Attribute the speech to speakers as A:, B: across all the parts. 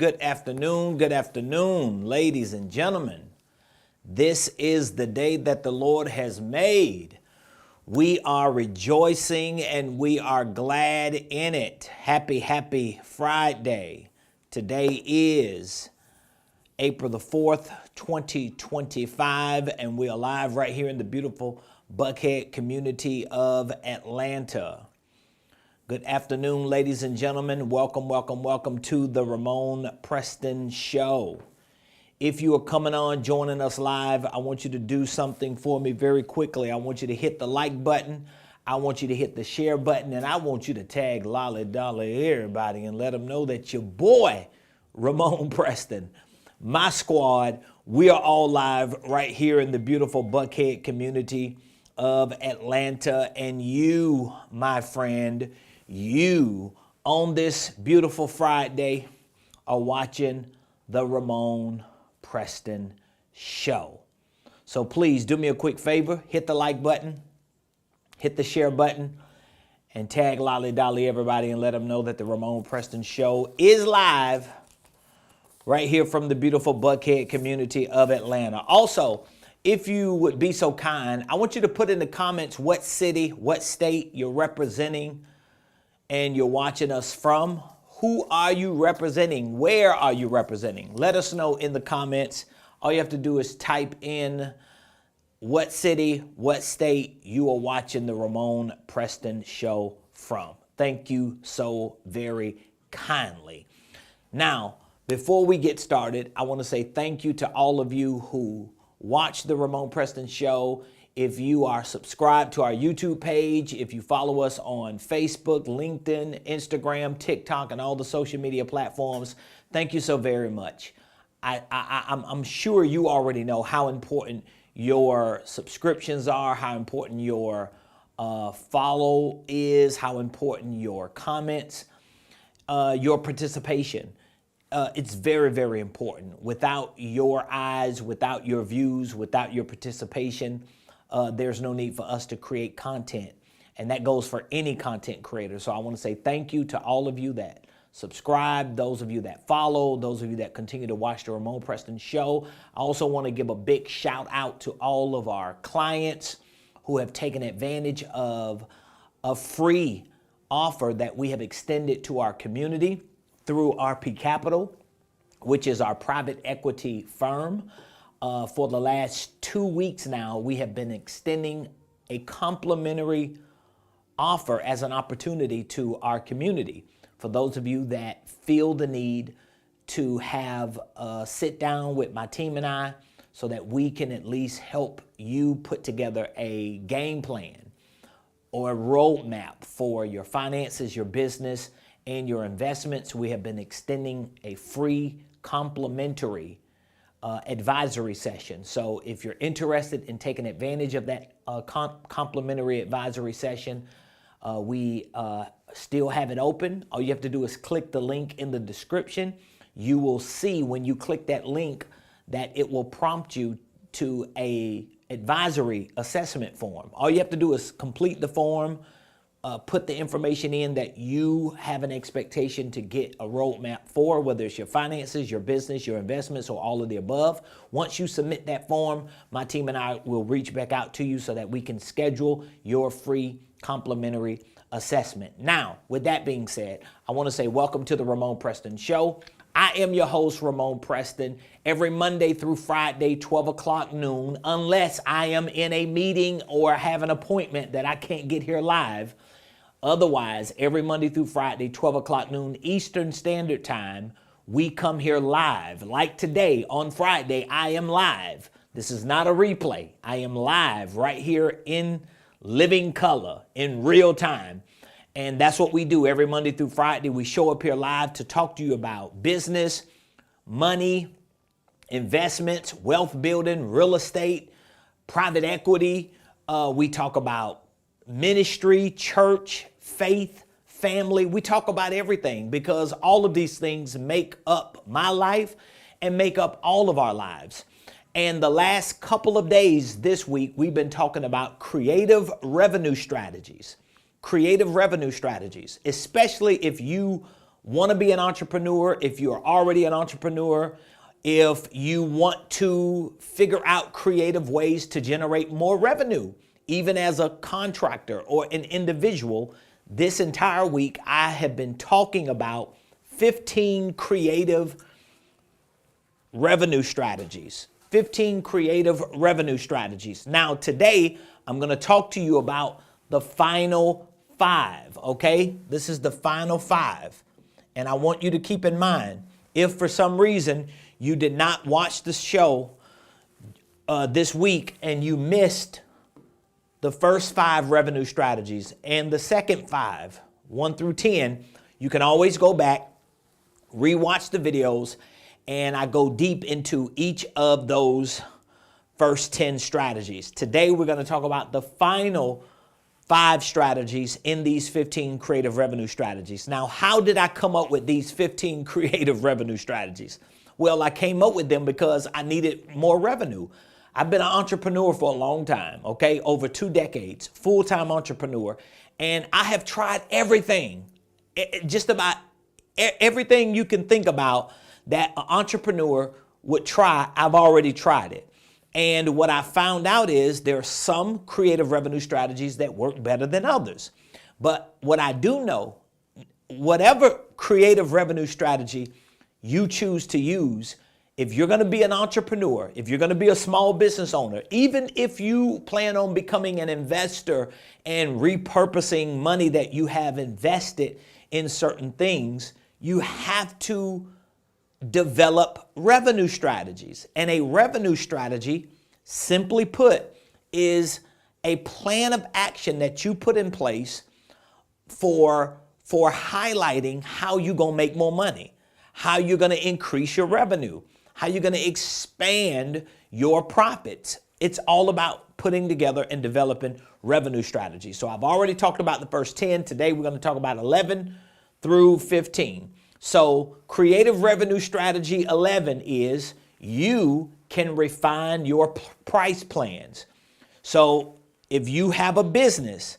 A: good afternoon, good afternoon, ladies and gentlemen. This is the day that the Lord has made. We are rejoicing and we are glad in it. Happy Friday. Today is April the 4th, 2025, and we are live right here in the beautiful Buckhead community of Atlanta. Good afternoon, ladies and gentlemen. Welcome to the Ramon Preston Show. If you are coming on, joining us live, I want you to do something for me very quickly. I want you to hit the like button. I want you to hit the share button, and I want you to tag Lolly Dolly everybody and let them know that your boy, Ramon Preston, my squad, we are all live right here in the beautiful Buckhead community of Atlanta. And you, my friend, you on this beautiful Friday are watching the Ramon Preston Show. So please do me a quick favor, hit the like button, hit the share button, and tag Lolly Dolly everybody and let them know that the Ramon Preston Show is live right here from the beautiful Buckhead community of Atlanta. Also, if you would be so kind, I want you to put in the comments what city, what state you're representing and you're watching us from. Who are you representing? Where are you representing? Let us know in the comments. All you have to do is type in what city, what state you are watching the Ramon Preston Show from. Thank you so very kindly. Now, before we get started, I want to say thank you to all of you who watch the Ramon Preston Show. If you are subscribed to our YouTube page, if you follow us on Facebook, LinkedIn, Instagram, TikTok, and all the social media platforms, thank you so very much. I'm sure you already know how important your subscriptions are, how important your follow is, how important your comments, your participation. It's very, very important. Without your eyes, without your views, without your participation, there's no need for us to create content. And that goes for any content creator. So I want to say thank you to all of you that subscribe, those of you that follow, those of you that continue to watch the Ramon Preston Show. I also want to give a big shout out to all of our clients who have taken advantage of a free offer that we have extended to our community through RP Capital, which is our private equity firm. For the last 2 weeks now, we have been extending a complimentary offer as an opportunity to our community. For those of you that feel the need to have a sit down with my team and I so that we can at least help you put together a game plan or a roadmap for your finances, your business, and your investments, we have been extending a free complimentary advisory session. So if you're interested in taking advantage of that complimentary advisory session, we still have it open. All you have to do is click the link in the description. You will see when you click that link that it will prompt you to a advisory assessment form. All you have to do is complete the form, put the information in that you have an expectation to get a roadmap for, whether it's your finances, your business, your investments, or all of the above. Once you submit that form, my team and I will reach back out to you so that we can schedule your free complimentary assessment. Now, with that being said, I want to say welcome to the Ramon Preston Show. I am your host, Ramon Preston, every Monday through Friday, 12 o'clock noon, unless I am in a meeting or have an appointment that I can't get here live. Otherwise, every Monday through Friday, 12 o'clock noon Eastern Standard Time, we come here live. Like today on Friday, I am live. This is not a replay. I am live right here in living color, in real time. And that's what we do every Monday through Friday. We show up here live to talk to you about business, money, investments, wealth building, real estate, private equity. We talk about ministry, church, faith, family. We talk about everything because all of these things make up my life and make up all of our lives. And the last couple of days this week, we've been talking about creative revenue strategies, especially if you want to be an entrepreneur, if you're already an entrepreneur, if you want to figure out creative ways to generate more revenue, even as a contractor or an individual, this entire week I have been talking about 15 creative revenue strategies. 15 creative revenue strategies. Now, today, I'm going to talk to you about the final 5, okay? This is the final 5. And I want you to keep in mind, if for some reason you did not watch the show this week and you missed the first 5 revenue strategies and the second 5, 1 through 10, you can always go back, rewatch the videos, and I go deep into each of those first 10 strategies. Today, we're going to talk about the final 5 strategies in these 15 creative revenue strategies. Now, how did I come up with these 15 creative revenue strategies? Well, I came up with them because I needed more revenue. I've been an entrepreneur for a long time, okay? Over 2 decades, full-time entrepreneur. And I have tried everything, just about everything you can think about that an entrepreneur would try. I've already tried it. And what I found out is there are some creative revenue strategies that work better than others. But what I do know, whatever creative revenue strategy you choose to use, if you're going to be an entrepreneur, if you're going to be a small business owner, even if you plan on becoming an investor and repurposing money that you have invested in certain things, you have to develop revenue strategies. And a revenue strategy, simply put, is a plan of action that you put in place for highlighting how you're going to make more money, how you're going to increase your revenue, how you're going to expand your profits. It's all about putting together and developing revenue strategies. So I've already talked about the first 10. Today we're going to talk about 11 through 15. So creative revenue strategy 11 is you can refine your price plans. So if you have a business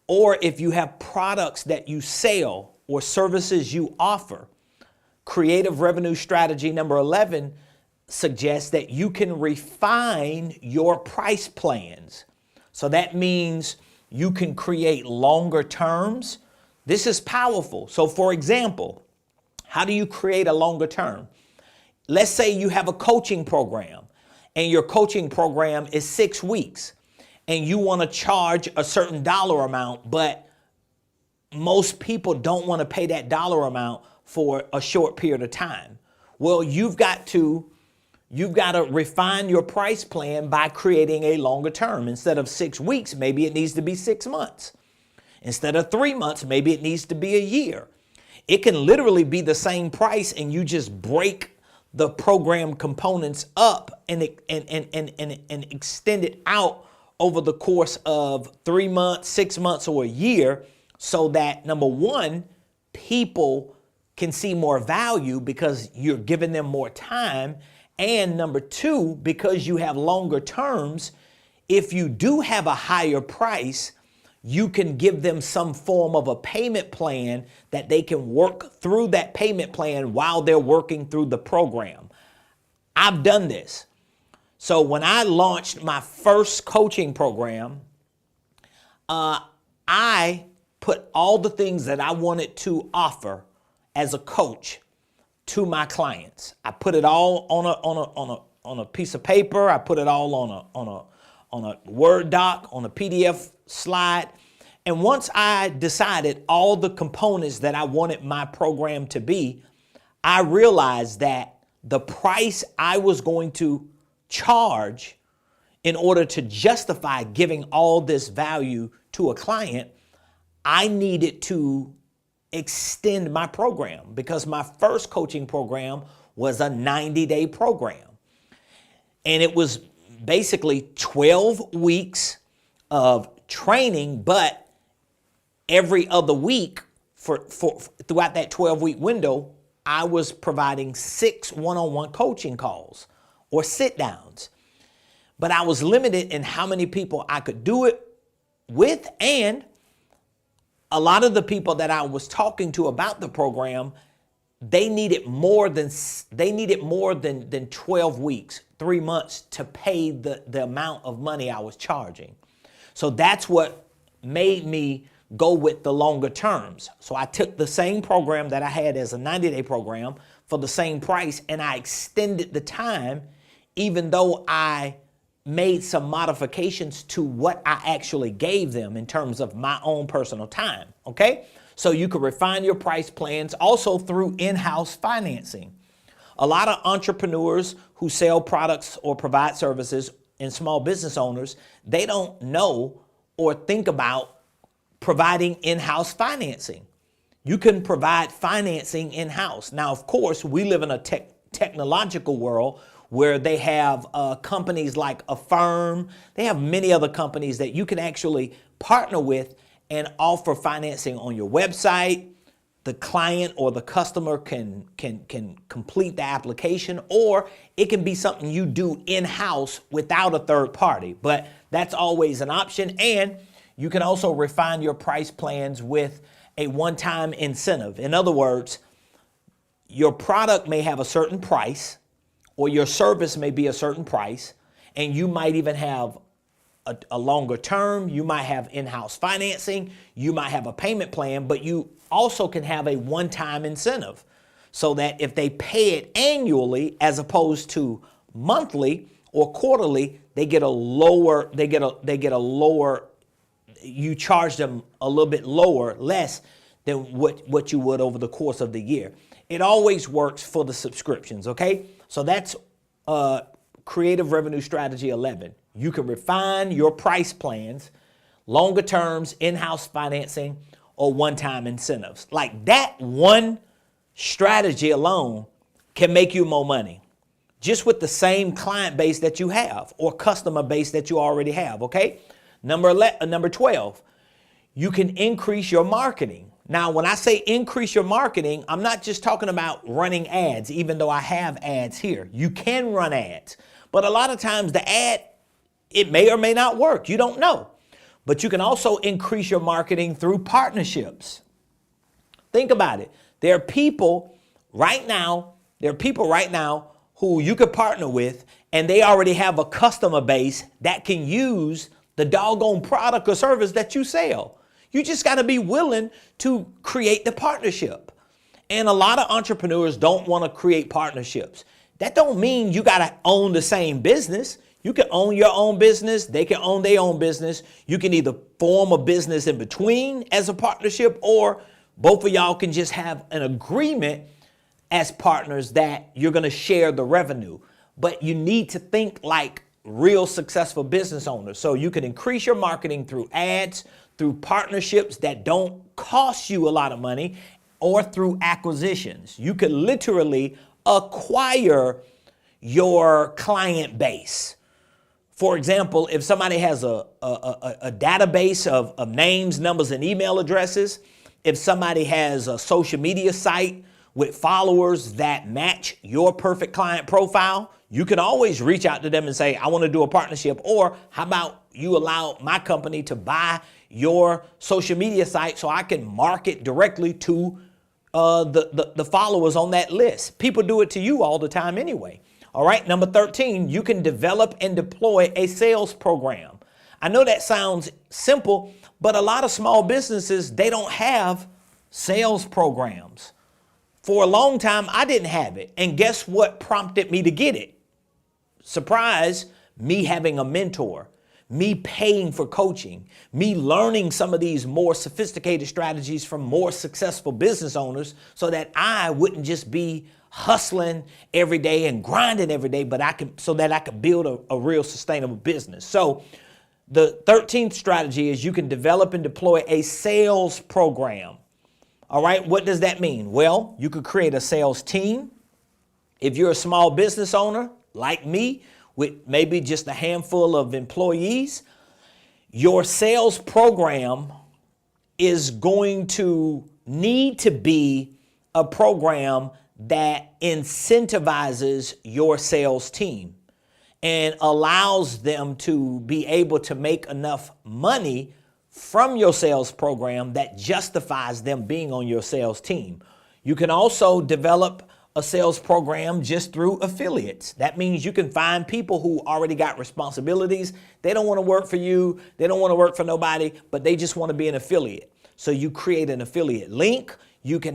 A: or if you have products that you sell or services you offer, creative revenue strategy number 11 suggests that you can refine your price plans. So that means you can create longer terms. This is powerful. So for example, how do you create a longer term? Let's say you have a coaching program and your coaching program is 6 weeks and you want to charge a certain dollar amount, but most people don't want to pay that dollar amount for a short period of time. Well, you've got to refine your price plan by creating a longer term. Instead of 6 weeks, maybe it needs to be 6 months. Instead of 3 months, maybe it needs to be a year. It can literally be the same price and you just break the program components up and extend it out over the course of 3 months, 6 months, or a year, so that number one, people can see more value because you're giving them more time. And number two, because you have longer terms, if you do have a higher price, you can give them some form of a payment plan that they can work through that payment plan while they're working through the program. I've done this. So when I launched my first coaching program, I put all the things that I wanted to offer as a coach to my clients. I put it all on a piece of paper. I put it all on a Word doc, on a PDF slide. And once I decided all the components that I wanted my program to be, I realized that the price I was going to charge in order to justify giving all this value to a client, I needed to extend my program because my first coaching program was a 90-day program. And it was basically 12 weeks of training, but every other week throughout that 12-week window, I was providing 6 one-on-one coaching calls or sit downs. But I was limited in how many people I could do it with, and a lot of the people that I was talking to about the program, they needed more than 12 weeks, 3 months to pay the amount of money I was charging. So that's what made me go with the longer terms. So I took the same program that I had as a 90-day program for the same price, and I extended the time, even though I made some modifications to what I actually gave them in terms of my own personal time, okay? So you can refine your price plans also through in-house financing. A lot of entrepreneurs who sell products or provide services and small business owners, they don't know or think about providing in-house financing. You can provide financing in-house. Now, of course, we live in a technological world where they have companies like Affirm. They have many other companies that you can actually partner with and offer financing on your website. The client or the customer can complete the application, or it can be something you do in-house without a third party, but that's always an option. And you can also refine your price plans with a one-time incentive. In other words, your product may have a certain price, or your service may be a certain price, and you might even have a longer term. You might have in-house financing. You might have a payment plan, but you also can have a one-time incentive so that if they pay it annually as opposed to monthly or quarterly, they get a lower, you charge them a little bit less than what you would over the course of the year. It always works for the subscriptions, okay? So that's Creative Revenue Strategy 11. You can refine your price plans, longer terms, in-house financing, or one-time incentives. Like that one strategy alone can make you more money just with the same client base that you have or customer base that you already have, okay? Number 12, you can increase your marketing. Now, when I say increase your marketing, I'm not just talking about running ads, even though I have ads here. You can run ads, but a lot of times the ad, it may or may not work. You don't know. But you can also increase your marketing through partnerships. Think about it. There are people right now who you could partner with, and they already have a customer base that can use the doggone product or service that you sell. You just got to be willing to create the partnership. And a lot of entrepreneurs don't want to create partnerships. That don't mean you got to own the same business. You can own your own business. They can own their own business. You can either form a business in between as a partnership, or both of y'all can just have an agreement as partners that you're going to share the revenue. But you need to think like real successful business owners. So you can increase your marketing through ads, through partnerships that don't cost you a lot of money, or through acquisitions. You could literally acquire your client base. For example, if somebody has a database of names, numbers, and email addresses, if somebody has a social media site with followers that match your perfect client profile, you can always reach out to them and say, I want to do a partnership. Or how about you allow my company to buy your social media site so I can market directly to the followers on that list. People do it to you all the time anyway. All right, number 13, you can develop and deploy a sales program. I know that sounds simple, but a lot of small businesses, they don't have sales programs. For a long time, I didn't have it. And guess what prompted me to get it? Surprise, me having a mentor, me paying for coaching, me learning some of these more sophisticated strategies from more successful business owners so that I wouldn't just be hustling every day and grinding every day, but so that I could build a real sustainable business. So the 13th strategy is you can develop and deploy a sales program. All right, what does that mean? Well, you could create a sales team. If you're a small business owner like me with maybe just a handful of employees, your sales program is going to need to be a program that incentivizes your sales team and allows them to be able to make enough money from your sales program that justifies them being on your sales team. You can also develop a sales program just through affiliates. That means you can find people who already got responsibilities. They don't want to work for you. They don't want to work for nobody, but they just want to be an affiliate. So you create an affiliate link. You can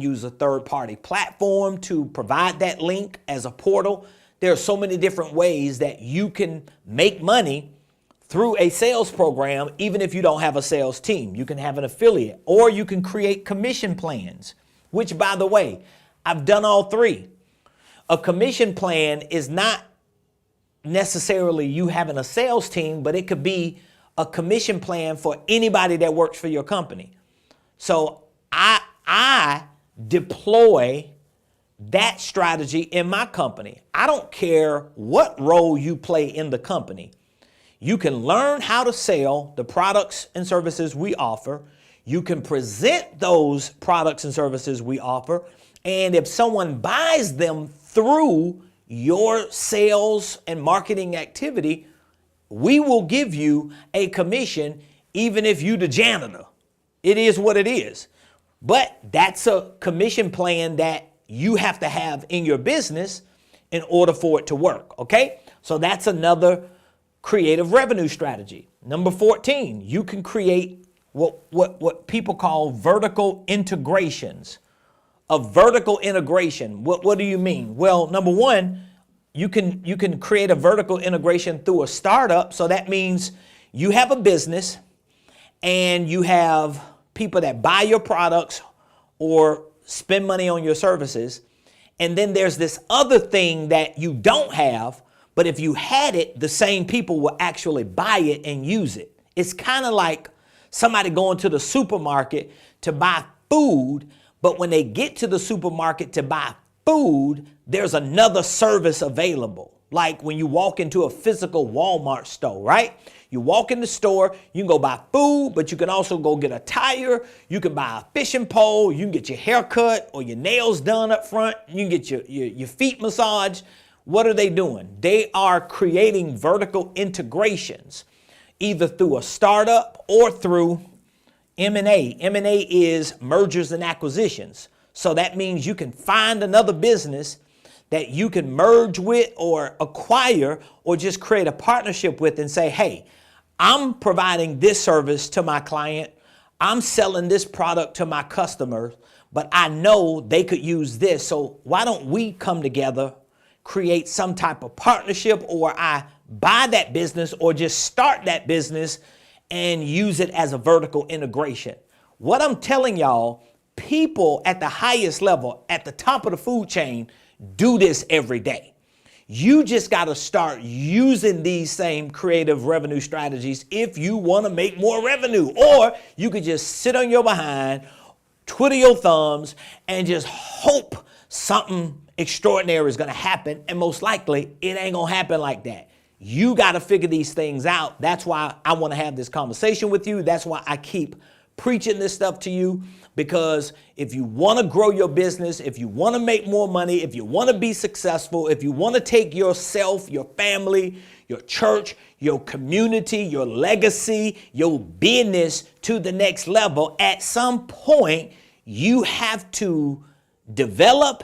A: use a third-party platform to provide that link as a portal. There are so many different ways that you can make money through a sales program, even if you don't have a sales team. You can have an affiliate, or you can create commission plans, which, by the way, I've done all three. A commission plan is not necessarily you having a sales team, but it could be a commission plan for anybody that works for your company. So I deploy that strategy in my company. I don't care what role you play in the company. You can learn how to sell the products and services we offer. You can present those products and services we offer. And if someone buys them through your sales and marketing activity, we will give you a commission, even if you the janitor. It is what it is. But that's a commission plan that you have to have in your business in order for it to work, okay? So that's another creative revenue strategy. Number 14, you can create what people call vertical integrations. A vertical integration, what do you mean? Well, number one, you can create a vertical integration through a startup. So that means you have a business and you have people that buy your products or spend money on your services. And then there's this other thing that you don't have, but if you had it, the same people will actually buy it and use it. It's kind of like somebody going to the supermarket to buy food, but when they get to the supermarket to buy food, there's another service available. Like when you walk into a physical Walmart store, right? You walk in the store, you can go buy food, but you can also go get a tire. You can buy a fishing pole. You can get your hair cut or your nails done up front. You can get your feet massaged. What are they doing? They are creating vertical integrations, either through a startup or through M&A. M&A is mergers and acquisitions. So that means you can find another business that you can merge with or acquire or just create a partnership with and say, hey, I'm providing this service to my client. I'm selling this product to my customers, but I know they could use this. So why don't we come together, create some type of partnership, or I buy that business or just start that business and use it as a vertical integration. What I'm telling y'all, people at the highest level, at the top of the food chain, do this every day. You just got to start using these same creative revenue strategies if you want to make more revenue. Or you could just sit on your behind, twiddle your thumbs, and just hope something extraordinary is going to happen. And most likely, it ain't going to happen like that. You got to figure these things out. That's why I want to have this conversation with you. That's why I keep preaching this stuff to you, because if you want to grow your business, if you want to make more money, if you want to be successful, if you want to take yourself, your family, your church, your community, your legacy, your business to the next level, at some point, you have to develop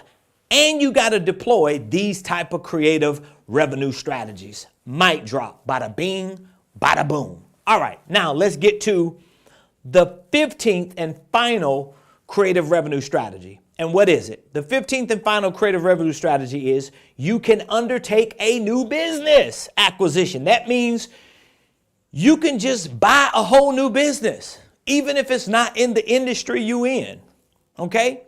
A: and you got to deploy these type of creative revenue strategies. Mic drop, bada bing, bada boom. All right, now let's get to the 15th and final creative revenue strategy. And what is it? The 15th and final creative revenue strategy is you can undertake a new business acquisition. That means you can just buy a whole new business, even if it's not in the industry you in. Okay?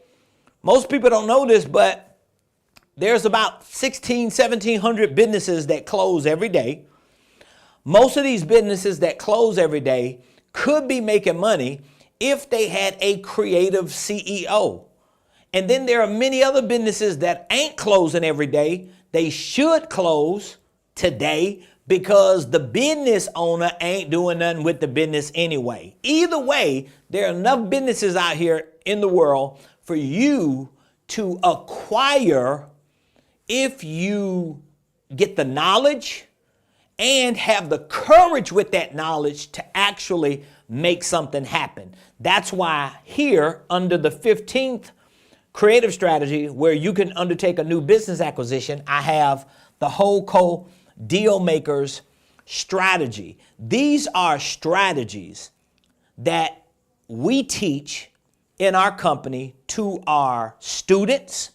A: Most people don't know this, but there's about 1,700 businesses that close every day. Most of these businesses that close every day could be making money if they had a creative CEO. And then there are many other businesses that ain't closing every day. They should close today because the business owner ain't doing nothing with the business anyway. Either way, there are enough businesses out here in the world for you to acquire if you get the knowledge and have the courage with that knowledge to actually make something happen. That's why here under the 15th creative strategy, where you can undertake a new business acquisition, I have the Holdco Deal Makers strategy. These are strategies that we teach in our company to our students.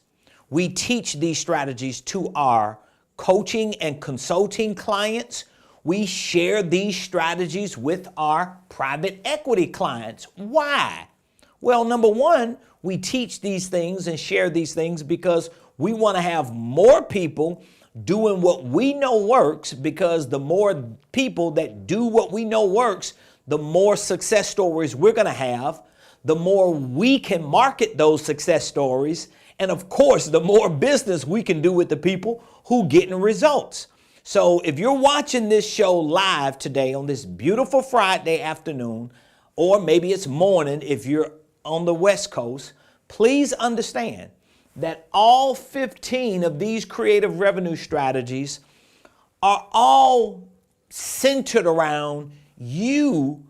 A: We teach these strategies to our coaching and consulting clients. We share these strategies with our private equity clients. Why? Well, number one, we teach these things and share these things because we want to have more people doing what we know works, because the more people that do what we know works, the more success stories we're going to have, the more we can market those success stories, and of course, the more business we can do with the people who getting results. So if you're watching this show live today on this beautiful Friday afternoon, or maybe it's morning if you're on the West Coast, please understand that all 15 of these creative revenue strategies are all centered around you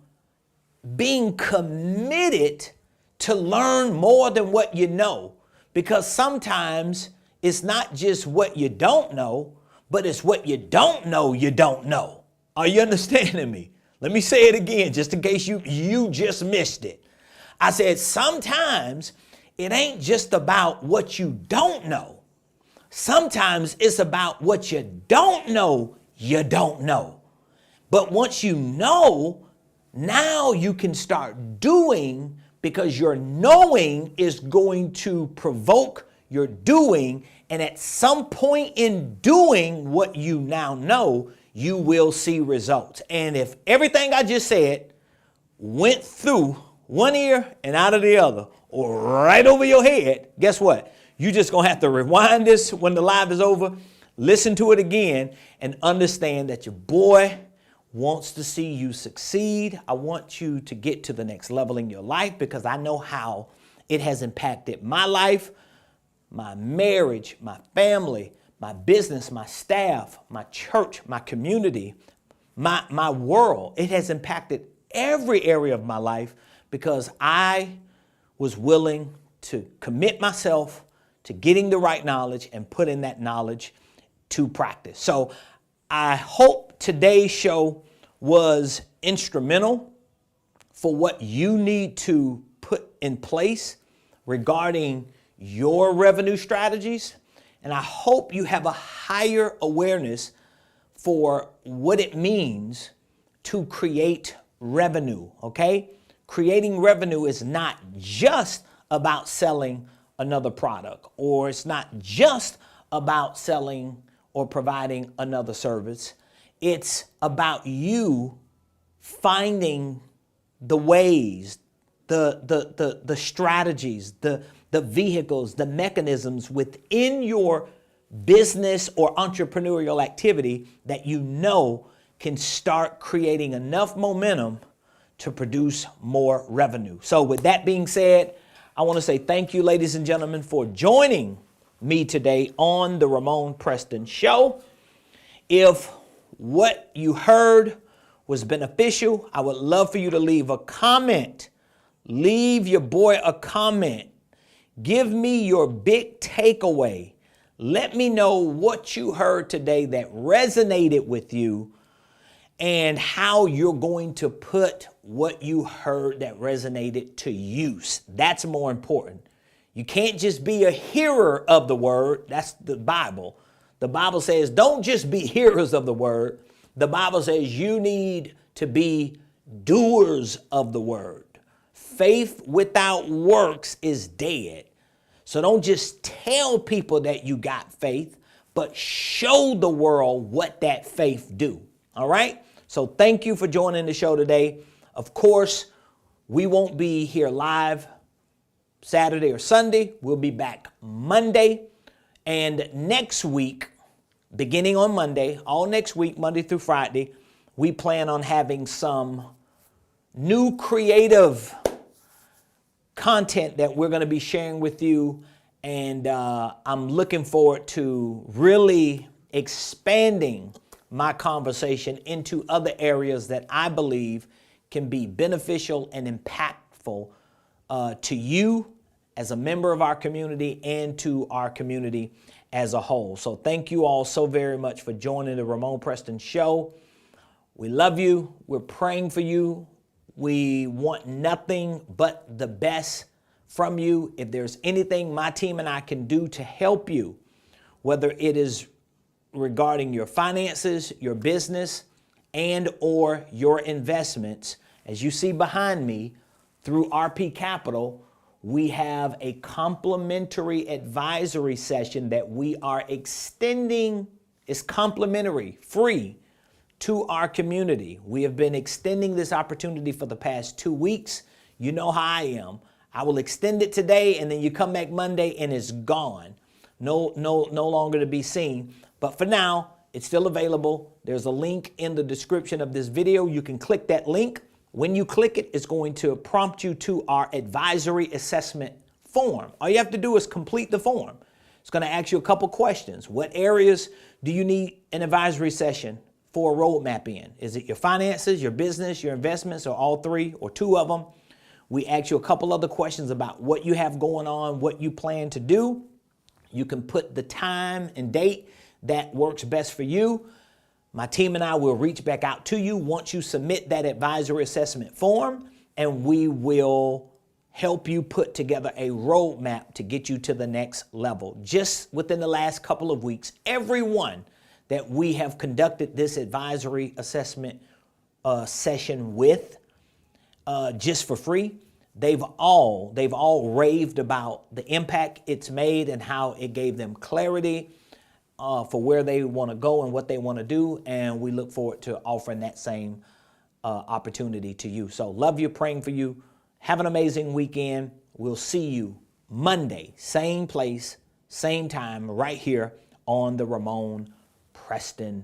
A: being committed to learn more than what you know. Because sometimes it's not just what you don't know, but it's what you don't know you don't know. Are you understanding me? Let me say it again, just in case you just missed it. I said sometimes it ain't just about what you don't know. Sometimes it's about what you don't know you don't know. But once you know, now you can start doing, because your knowing is going to provoke your doing. And at some point in doing what you now know, you will see results. And if everything I just said went through one ear and out of the other, or right over your head, guess what? You just gonna have to rewind this when the live is over, listen to it again, and understand that your boy wants to see you succeed. I want you to get to the next level in your life, because I know how it has impacted my life, my marriage, my family, my business, my staff, my church, my community, my world. It has impacted every area of my life because I was willing to commit myself to getting the right knowledge and putting that knowledge to practice. So I hope today's show was instrumental for what you need to put in place regarding your revenue strategies. And I hope you have a higher awareness for what it means to create revenue, okay? Creating revenue is not just about selling another product, or it's not just about selling or providing another service. It's about you finding the ways, the strategies, the vehicles, the mechanisms within your business or entrepreneurial activity that you know can start creating enough momentum to produce more revenue. So with that being said, I want to say thank you, ladies and gentlemen, for joining me today on the Ramon Preston Show. If what you heard was beneficial, I would love for you to leave a comment. Leave your boy a comment. Give me your big takeaway. Let me know what you heard today that resonated with you, and how you're going to put what you heard that resonated to use. That's more important. You can't just be a hearer of the word. That's the Bible. The Bible says don't just be hearers of the word. The Bible says you need to be doers of the word. Faith without works is dead. So don't just tell people that you got faith, but show the world what that faith do. All right? So thank you for joining the show today. Of course, we won't be here live Saturday or Sunday. We'll be back Monday. And next week, beginning on Monday, all next week, Monday through Friday, we plan on having some new creative content that we're going to be sharing with you. And I'm looking forward to really expanding my conversation into other areas that I believe can be beneficial and impactful to you as a member of our community and to our community as a whole. So thank you all so very much for joining the Ramon Preston Show. We love you. We're praying for you. We want nothing but the best from you. If there's anything my team and I can do to help you, whether it is regarding your finances, your business, and or your investments, as you see behind me, through RP Capital, we have a complimentary advisory session that we are extending. It's complimentary, free to our community. We have been extending this opportunity for the past 2 weeks. You know how I am. I will extend it today, and then you come back Monday and it's gone. No longer to be seen. But for now, it's still available. There's a link in the description of this video. You can click that link. When you click it, it's going to prompt you to our advisory assessment form. All you have to do is complete the form. It's going to ask you a couple questions. What areas do you need an advisory session for a roadmap in? Is it your finances, your business, your investments, or all three or two of them? We ask you a couple other questions about what you have going on, what you plan to do. You can put the time and date that works best for you. My team and I will reach back out to you once you submit that advisory assessment form, and we will help you put together a roadmap to get you to the next level. Just within the last couple of weeks, everyone that we have conducted this advisory assessment session with, just for free, they've all raved about the impact it's made and how it gave them clarity for where they want to go and what they want to do, and we look forward to offering that same opportunity to you. So love you, praying for you. Have an amazing weekend. We'll see you Monday, same place, same time, right here on the Ramon Preston